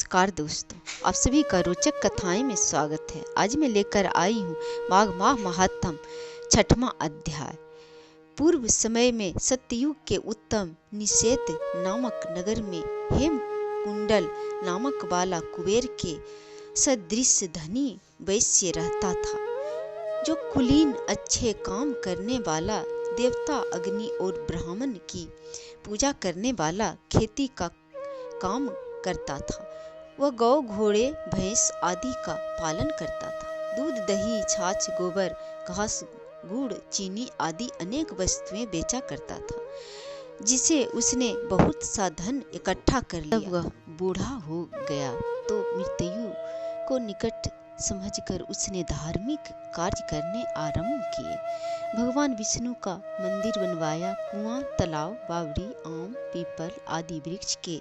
नमस्कार दोस्तों, आप सभी का रोचक कथाएं में स्वागत है। आज मैं लेकर आई हूँ माघ माह महात्म छठवां अध्याय। पूर्व समय में सतयुग के उत्तम निषेध नामक नगर में हेमकुंडल नामक वाला कुबेर के सदृश धनी वैश्य रहता था, जो कुलीन अच्छे काम करने वाला, देवता अग्नि और ब्राह्मण की पूजा करने वाला, खेती का काम करता था। वह गौ घोड़े भैंस आदि का पालन करता था। दूध दही छाछ गोबर घास गुड़ चीनी आदि अनेक वस्तुएं बेचा करता था, जिसे उसने बहुत सा धन इकट्ठा कर लिया। जब वह बूढ़ा हो गया तो मृत्यु को निकट समझकर उसने धार्मिक कार्य करने आरंभ किए। भगवान विष्णु का मंदिर बनवाया, कुआं तालाब बावड़ी आम पीपल आदि वृक्ष के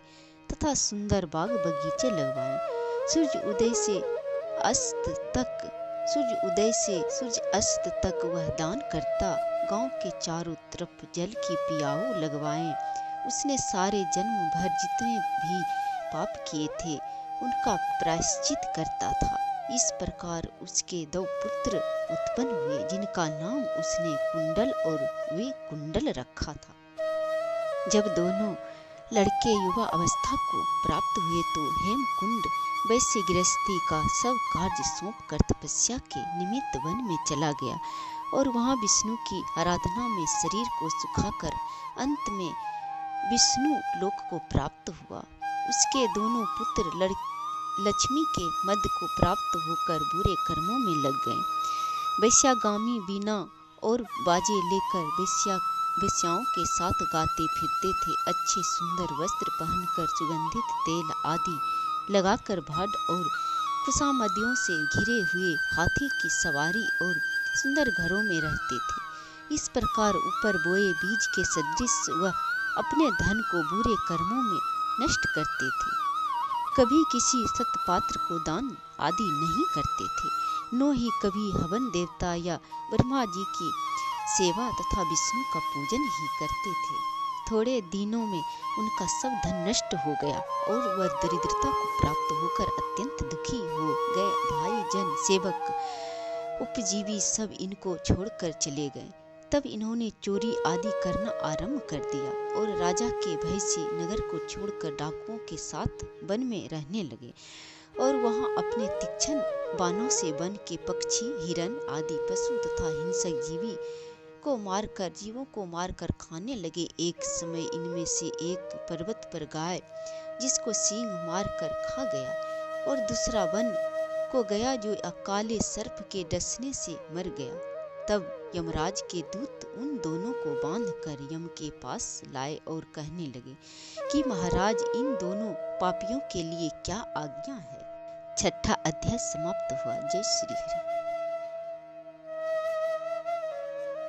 तथा सुंदर बाग बगीचे लगवाए। सूर्य उदय से सूर्य अस्त तक वह दान करता। गांव के चारों तरफ जल की पियाऊ लगवाए। उसने सारे जन्म भर जितने भी पाप किए थे उनका प्रायश्चित करता था। इस प्रकार उसके 2 पुत्र उत्पन्न हुए, जिनका नाम उसने कुंडल और वे कुंडल रखा था। जब दोनों लड़के युवा अवस्था को प्राप्त हुए तो हेमकुंड वैश्य गृहस्थी का सब कार्य सौंप कर तपस्या के निमित्त वन में चला गया और वहां विष्णु की आराधना में शरीर को सुखाकर अंत में विष्णु लोक को प्राप्त हुआ। उसके दोनों पुत्र लक्ष्मी के मद को प्राप्त होकर बुरे कर्मों में लग गए। वैश्यागामी बीना और बाजे लेकर वेश्याओं के साथ गाते फिरते थे। अच्छे सुंदर वस्त्र पहनकर सुगंधित तेल आदि लगाकर भाड़ और खुशामदियों से घिरे हुए हाथी की सवारी और सुंदर घरों में रहते थे। इस प्रकार ऊपर बोए बीज के सदृश वह अपने धन को बुरे कर्मों में नष्ट करते थे। कभी किसी सत्पात्र को दान आदि नहीं करते थे, न ही कभी हवन देवता या ब्रह्मा जी की सेवा तथा विष्णु का पूजन ही करते थे। थोड़े दिनों में उनका सब धन नष्ट हो गया और वह दरिद्रता को प्राप्त होकर अत्यंत दुखी हो गए। भाई जन सेवक उपजीवी सब इनको छोड़कर चले गए। तब इन्होंने चोरी आदि करना आरंभ कर दिया और राजा के भय से नगर को छोड़कर डाकुओं के साथ वन में रहने लगे और वहां अपने तीक्ष्ण बाणों से वन के पक्षी हिरण आदि पशु तथा हिंसक जीवों को मारकर खाने लगे। एक समय इनमें से एक पर्वत पर गाय, जिसको सींग मारकर खा गया, और दूसरा वन को गया जो काले सर्प के डसने से मर गया। तब यमराज के दूत उन दोनों को बांधकर यम के पास लाए और कहने लगे कि महाराज, इन दोनों पापियों के लिए क्या आज्ञा है। 6ठा अध्याय समाप्त हुआ। जय श्री हरि।